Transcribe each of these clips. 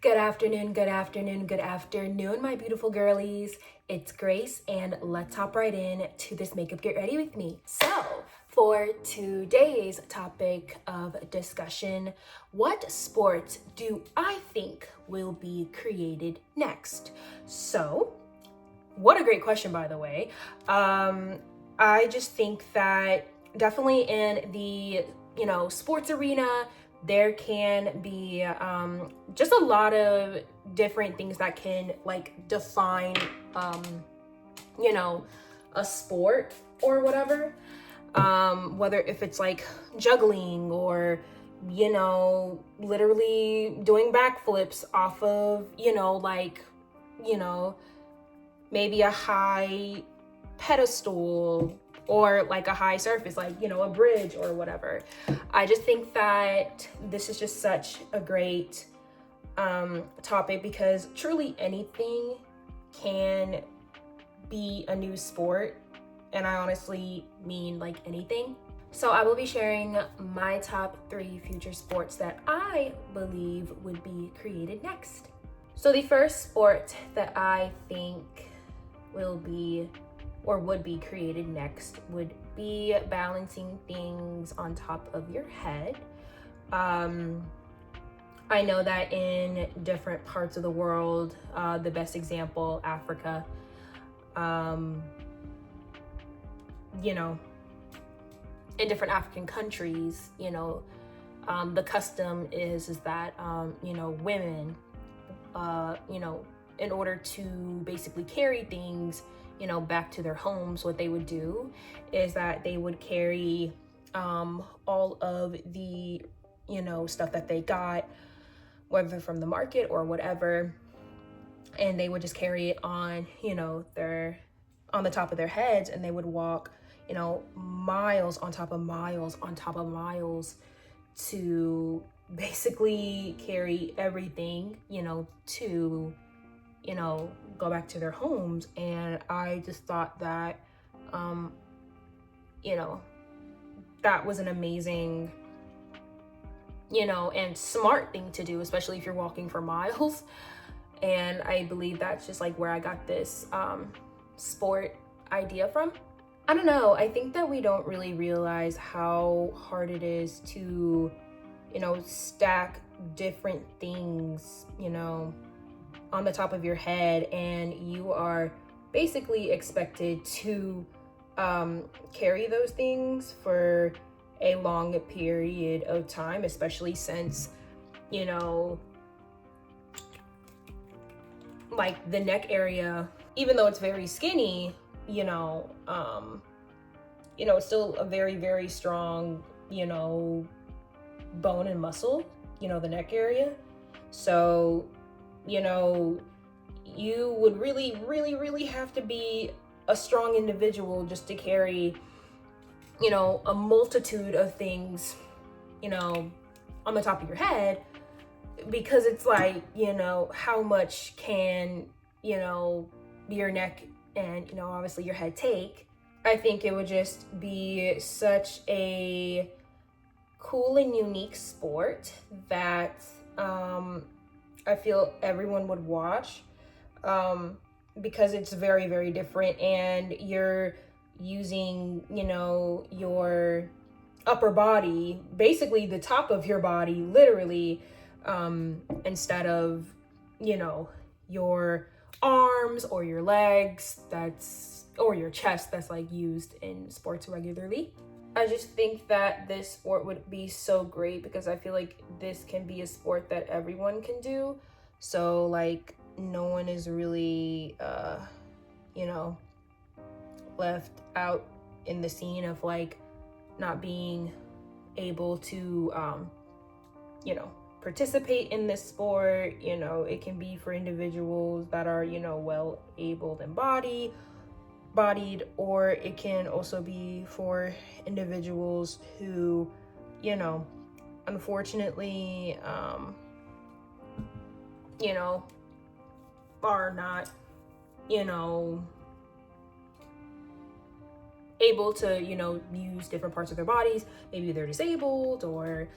Good afternoon, good afternoon, good afternoon, my beautiful girlies. It's Grace, and let's hop right in to this makeup get ready with me. So, for today's topic of discussion, what sports do I think will be created next? So, what a great question, by the way. I just think that definitely in the, sports arena, there can be just a lot of different things that can like define, a sport or whatever. Whether if it's like juggling or, literally doing backflips off of, maybe a high pedestal or like a high surface, like, a bridge or whatever. I just think that this is just such a great topic because truly anything can be a new sport. And I honestly mean like anything. So I will be sharing my top 3 future sports that I believe would be created next. So the first sport that I think will be or would be created next would be balancing things on top of your head. I know that in different parts of the world, the best example, Africa, in different African countries, the custom is that, women, in order to basically carry things, back to their homes, what they would do is that they would carry all of the, stuff that they got, whether from the market or whatever, and they would just carry it on, on the top of their heads, and they would walk, miles on top of miles on top of miles to basically carry everything, to go back to their homes. And I just thought that that was an amazing and smart thing to do, especially if you're walking for miles. And I believe that's just like where I got this sport idea from. I don't know, I think that we don't really realize how hard it is to stack different things on the top of your head, and you are basically expected to carry those things for a long period of time, especially since like the neck area, even though it's very skinny, it's still a very, very strong, bone and muscle, the neck area. So, you would really, really, really have to be a strong individual just to carry, a multitude of things, on the top of your head, because it's like, how much can, your neck and, obviously your head take. I think it would just be such a cool and unique sport that I feel everyone would watch, because it's very, very different, and you're using, your upper body, basically the top of your body, literally, instead of, your arms or your legs, or your chest that's like used in sports regularly. I just think that this sport would be so great because I feel like this can be a sport that everyone can do. So like no one is really, left out in the scene of like not being able to, participate in this sport. It can be for individuals that are, well abled and bodied, or it can also be for individuals who, unfortunately, are not, able to, use different parts of their bodies. Maybe they're disabled or,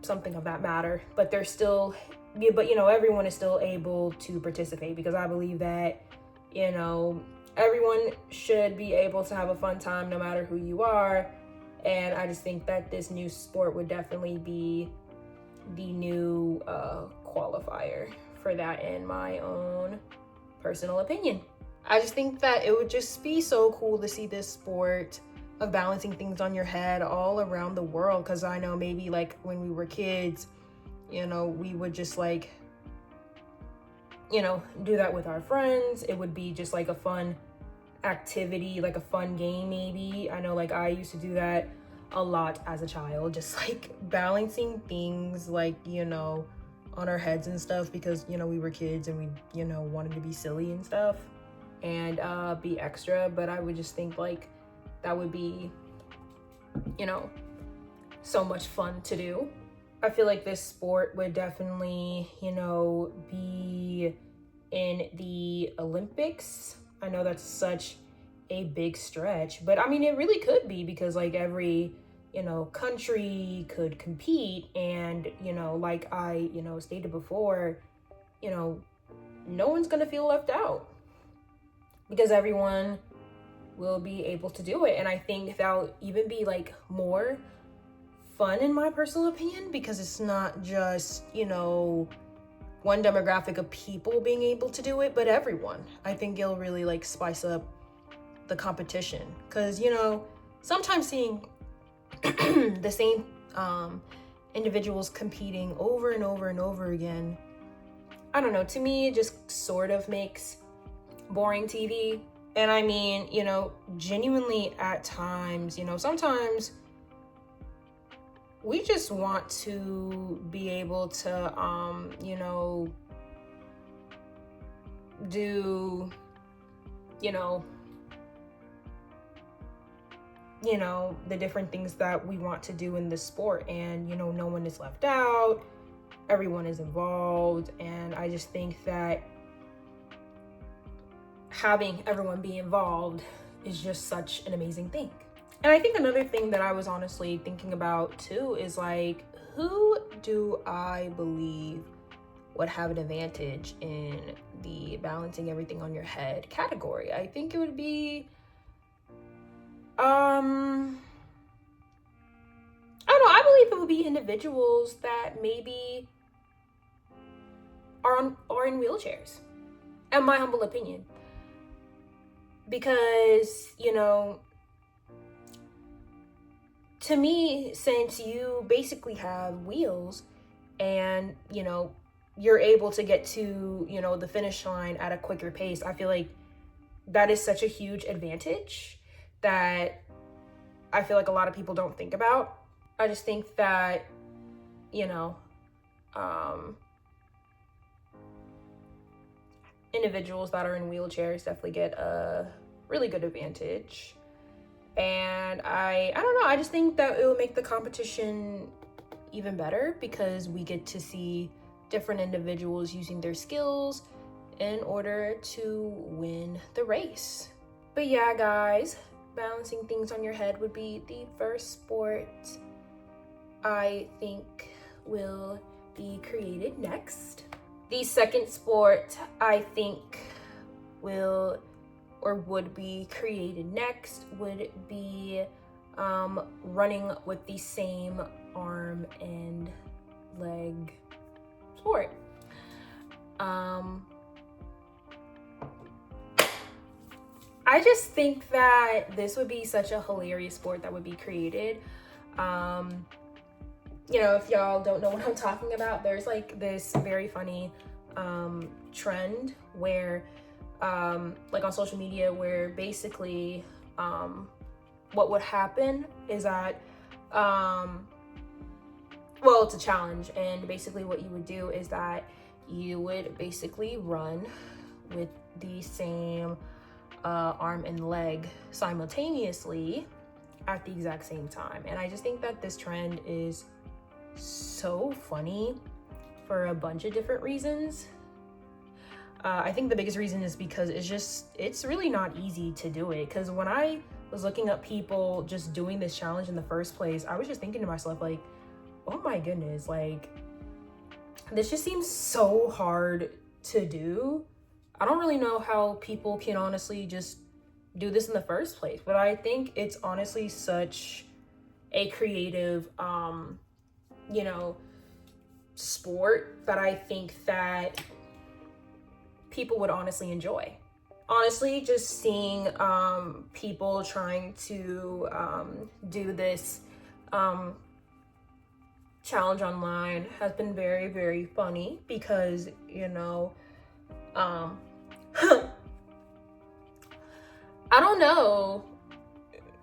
something of that matter, but they're still yeah, but, you know, everyone is still able to participate, because I believe that, you know, everyone should be able to have a fun time no matter who you are. And I just think that this new sport would definitely be the new qualifier for that, in my own personal opinion. I just think that it would just be so cool to see this sport of balancing things on your head all around the world. Because I know maybe like when we were kids, you know, we would just like, you know, do that with our friends. It would be just like a fun activity, like a fun game maybe. I know like I used to do that a lot as a child, just like balancing things like, you know, on our heads and stuff, because, you know, we were kids and we, you know, wanted to be silly and stuff and be extra. But I would just think like that would be, you know, so much fun to do. I feel like this sport would definitely, you know, be in the Olympics. I know that's such a big stretch, but I mean, it really could be, because like every, you know, country could compete. And, you know, like I, you know, stated before, you know, no one's gonna feel left out, because everyone will be able to do it. And I think that'll even be like more fun, in my personal opinion, because it's not just, you know, one demographic of people being able to do it, but everyone. I think it'll really like spice up the competition, because, you know, sometimes seeing the same individuals competing over and over and over again, I don't know, to me it just sort of makes boring TV. And I mean, you know, genuinely at times, you know, sometimes we just want to be able to you know, do, you know, the different things that we want to do in this sport. And, you know, no one is left out, everyone is involved. And I just think that having everyone be involved is just such an amazing thing. And I think another thing that I was honestly thinking about too is like, who do I believe would have an advantage in the balancing everything on your head category? I think it would be, I don't know, I believe it would be individuals that maybe are in wheelchairs, in my humble opinion. Because, you know, to me, since you basically have wheels and, you know, you're able to get to, you know, the finish line at a quicker pace, I feel like that is such a huge advantage that I feel like a lot of people don't think about. I just think that, you know, individuals that are in wheelchairs definitely get a really good advantage. And I don't know, I just think that it will make the competition even better, because we get to see different individuals using their skills in order to win the race. But yeah, guys, balancing things on your head would be the first sport I think will be created next. The second sport I think will or would be created next would be running with the same arm and leg sport. I just think that this would be such a hilarious sport that would be created. You know, if y'all don't know what I'm talking about, there's like this very funny trend where like on social media, where basically what would happen is that well, it's a challenge, and basically what you would do is that you would basically run with the same arm and leg simultaneously at the exact same time. And I just think that this trend is so funny for a bunch of different reasons. I think the biggest reason is because it's really not easy to do it. Because when I was looking up people just doing this challenge in the first place, I was just thinking to myself like, oh my goodness, like this just seems so hard to do. I don't really know how people can honestly just do this in the first place, but I think it's honestly such a creative, you know, sport that I think that people would honestly enjoy. Honestly, just seeing people trying to do this challenge online has been very, very funny because, you know, I don't know,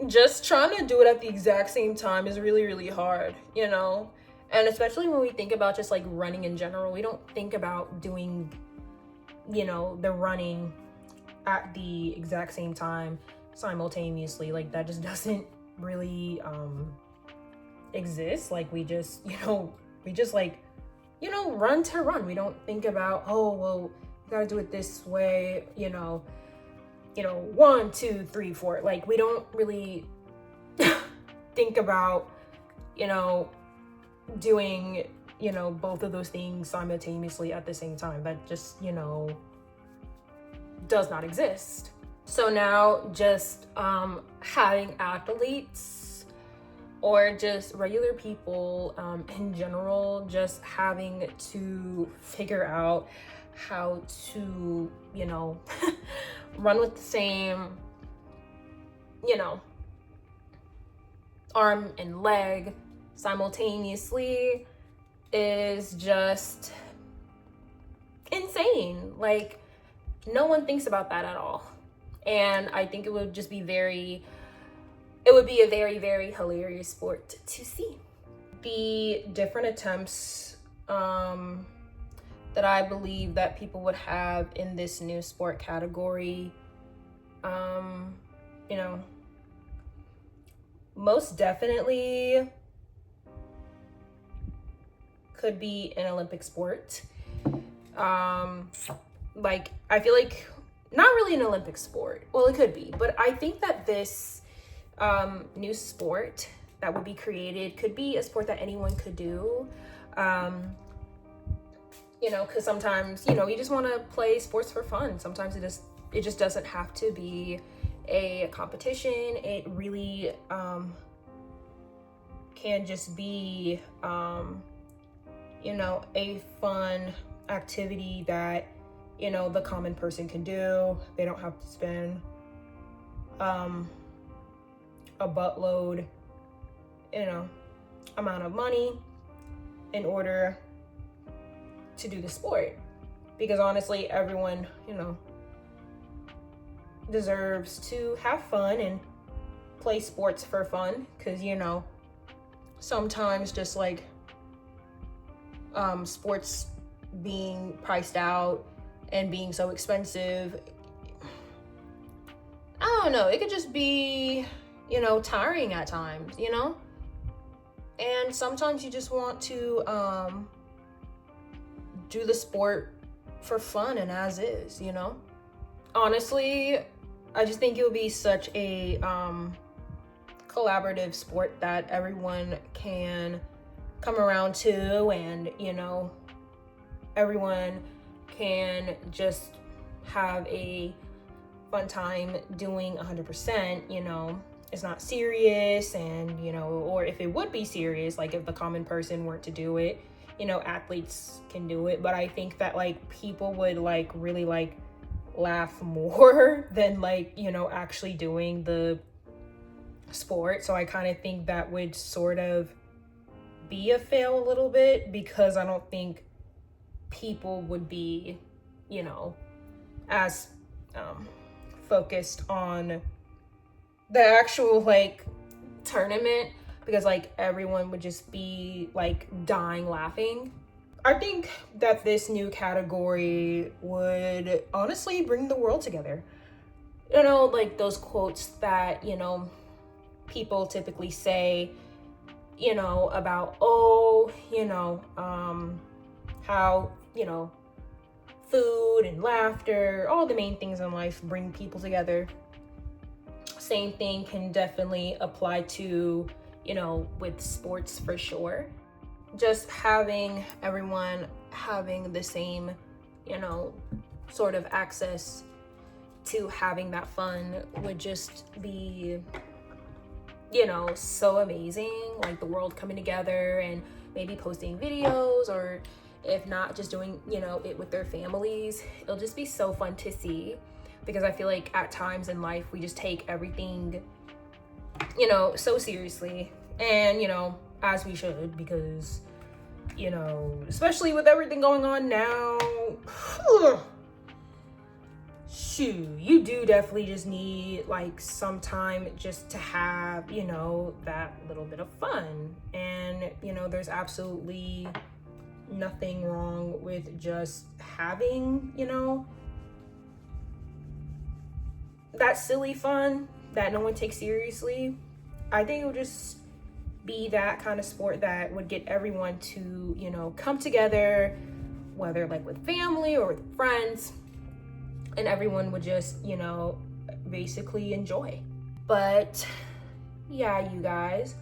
just trying to do it at the exact same time is really, really hard, you know? And especially when we think about just like running in general, we don't think about doing, you know, the running at the exact same time simultaneously. Like that just doesn't really exist. Like we just like, you know, run to run. We don't think about, oh, well, you gotta do it this way, you know, 1, 2, 3, 4. Like we don't really think about, you know, doing, you know, both of those things simultaneously at the same time. That just, you know, does not exist. So now just having athletes or just regular people in general just having to figure out how to, you know, run with the same, you know, arm and leg simultaneously is just insane. Like no one thinks about that at all. And I think it would just be a very, very hilarious sport to see. The different attempts that I believe that people would have in this new sport category, you know, most definitely could be an Olympic sport. Like, I feel like not really an Olympic sport. Well, it could be, but I think that this new sport that would be created could be a sport that anyone could do. You know, because sometimes, you know, you just want to play sports for fun. Sometimes it just doesn't have to be a competition. It really can just be, you know, a fun activity that, you know, the common person can do. They don't have to spend a buttload, you know, amount of money in order to do the sport, because honestly everyone, you know, deserves to have fun and play sports for fun, because, you know, sometimes just like sports being priced out and being so expensive, I don't know, it could just be, you know, tiring at times, you know? And sometimes you just want to do the sport for fun and as is, you know? Honestly, I just think it would be such a collaborative sport that everyone can come around to, and, you know, everyone can just have a fun time doing 100%, you know? It's not serious, and, you know, or if it would be serious, like if the common person weren't to do it, you know, athletes can do it, but I think that like people would like really like laugh more than like, you know, actually doing the sport. So I kind of think that would sort of be a fail a little bit, because I don't think people would be, you know, as focused on the actual like tournament, because like everyone would just be like dying laughing. I think that this new category would honestly bring the world together. You know, like those quotes that, you know, people typically say, you know, about, oh, you know, how, you know, food and laughter, all the main things in life bring people together. Same thing can definitely apply to, you know, with sports for sure. Just having everyone having the same, you know, sort of access to having that fun would just be, you know, so amazing. Like the world coming together and maybe posting videos, or if not, just doing, you know, it with their families. It'll just be so fun to see, because I feel like at times in life we just take everything, you know, so seriously, and, you know, as we should, because, you know, especially with everything going on now, shoot, you do definitely just need like some time just to have, you know, that little bit of fun. And, you know, there's absolutely nothing wrong with just having, you know, that silly fun that no one takes seriously. I think it would just be that kind of sport that would get everyone to, you know, come together, whether like with family or with friends, and everyone would just, you know, basically enjoy. But yeah, you guys,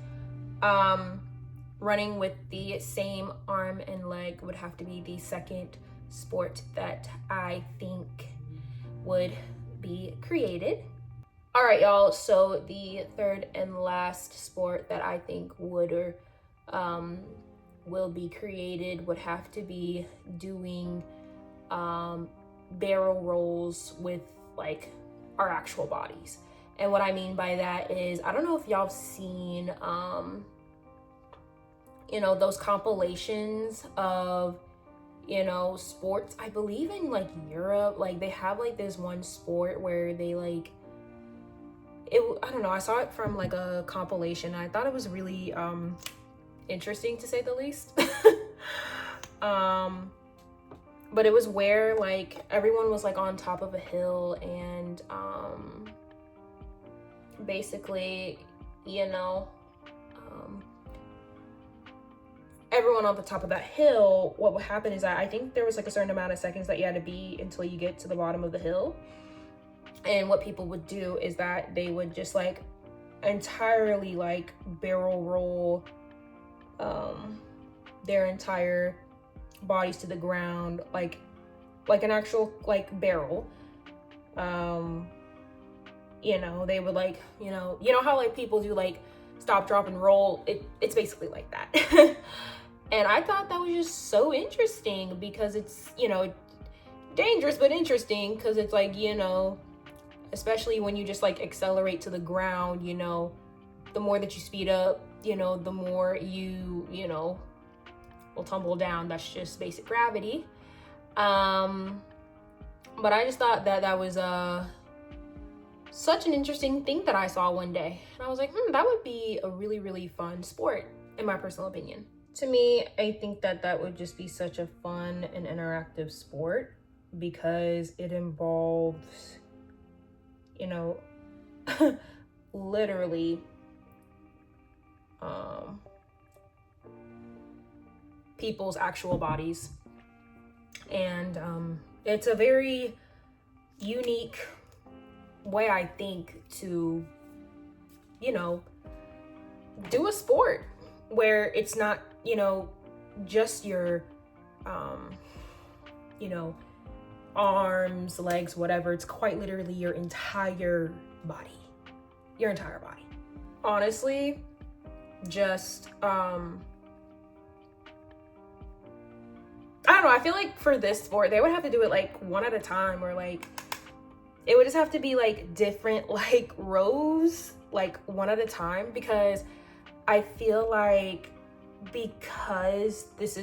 running with the same arm and leg would have to be the second sport that I think would be created. All right, y'all, so the third and last sport that I think would or will be created would have to be doing barrel rolls with like our actual bodies. And what I mean by that is, I don't know if y'all have seen you know, those compilations of, you know, sports. I believe in like Europe, like they have like this one sport where they like it, I don't know, I saw it from like a compilation. I thought it was really interesting, to say the least. But it was where like everyone was like on top of a hill, and basically, you know, everyone on the top of that hill, what would happen is that I think there was like a certain amount of seconds that you had to be until you get to the bottom of the hill. And what people would do is that they would just like entirely like barrel roll their entire bodies to the ground, like an actual like barrel. You know, they would like, you know how like people do like stop, drop, and roll. It's basically like that. And I thought that was just so interesting, because it's, you know, dangerous but interesting, because it's like, you know, especially when you just like accelerate to the ground, you know, the more that you speed up, you know, the more you know, will tumble down. That's just basic gravity. But I just thought that that was such an interesting thing that I saw one day, and I was like, that would be a really, really fun sport, in my personal opinion. To me, I think that that would just be such a fun and interactive sport, because it involves, you know, literally people's actual bodies. And it's a very unique way, I think, to, you know, do a sport where it's not, you know, just your you know, arms, legs, whatever. It's quite literally your entire body. Honestly, just I don't know, I feel like for this sport they would have to do it like one at a time, or like it would just have to be like different like rows, like one at a time, because I feel like, because this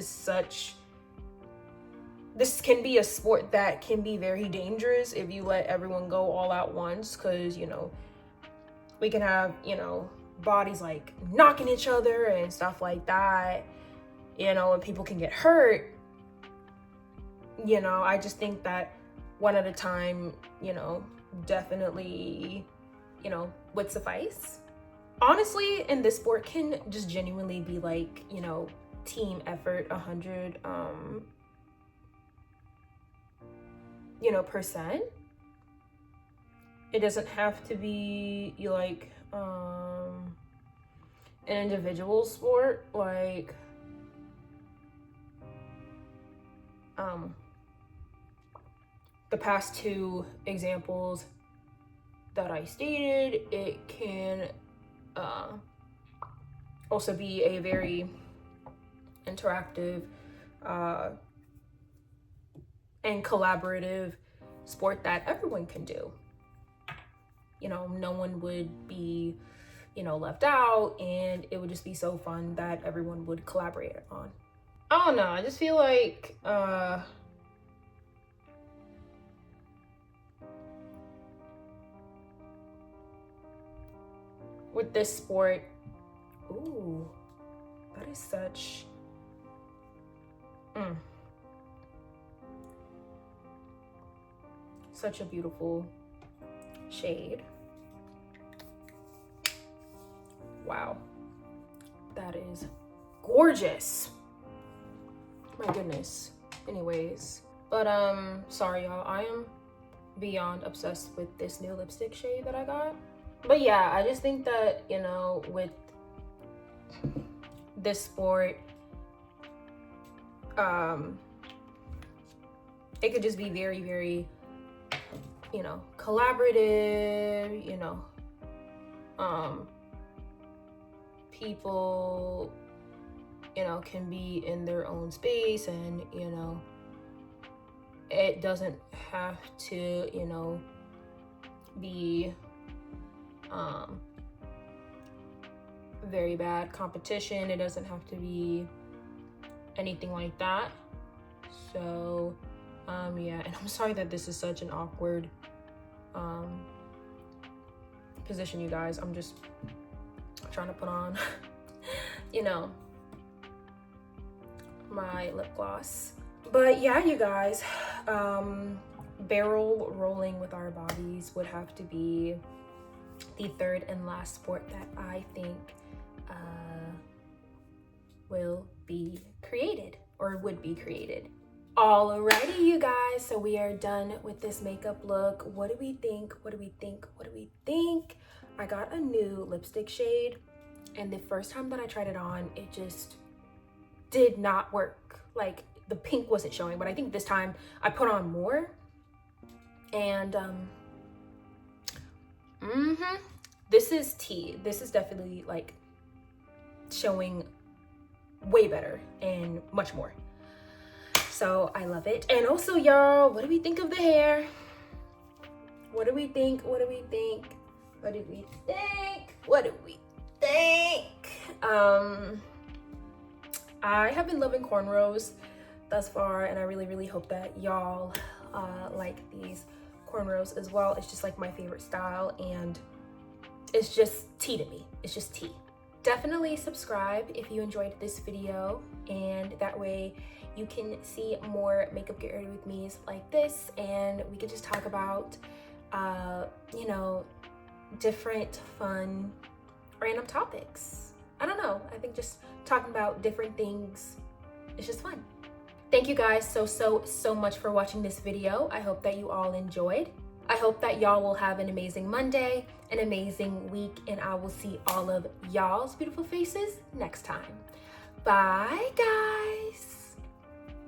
can be a sport that can be very dangerous if you let everyone go all at once, because, you know, we can have, you know, bodies like knocking each other and stuff like that, you know, and people can get hurt. You know, I just think that one at a time, you know, definitely, you know, would suffice. Honestly, and this sport can just genuinely be like, you know, team effort 100 you know, %. It doesn't have to be like an individual sport. Like, the past two examples that I stated, it can also be a very interactive and collaborative sport that everyone can do. You know, no one would be, you know, left out, and it would just be so fun that everyone would collaborate on. I don't know, I just feel like with this sport, ooh, that is such such a beautiful shade. Wow, that is gorgeous. My goodness. Anyways, but sorry y'all, I am beyond obsessed with this new lipstick shade that I got. But yeah, I just think that, you know, with this sport, it could just be very, very, you know, collaborative, you know, people, you know, can be in their own space, and, you know, it doesn't have to, you know, be very bad competition. It doesn't have to be anything like that. So yeah, and I'm sorry that this is such an awkward position, you guys. I'm just trying to put on you know, my lip gloss. But yeah, you guys, barrel rolling with our bodies would have to be the third and last sport that I think will be created, or would be created. Alrighty, you guys, so we are done with this makeup look. What do we think? What do we think? What do we think? I got a new lipstick shade, and the first time that I tried it on, it just did not work. Like, the pink wasn't showing, but I think this time I put on more, and this is tea. This is definitely like showing way better and much more. So I love it. And also, y'all, what do we think of the hair? What do we think? What do we think? What do we think? What do we think? I have been loving cornrows thus far, and I really, really hope that y'all like these cornrows as well. It's just like my favorite style, and it's just tea to me. It's just tea. Definitely subscribe if you enjoyed this video, and that way you can see more makeup get ready with me's like this, and we can just talk about you know, different fun random topics. I don't know, I think just talking about different things is just fun. Thank you guys so much for watching this video. I hope that you all enjoyed. I hope that y'all will have an amazing Monday, an amazing week, and I will see all of y'all's beautiful faces next time. Bye, guys.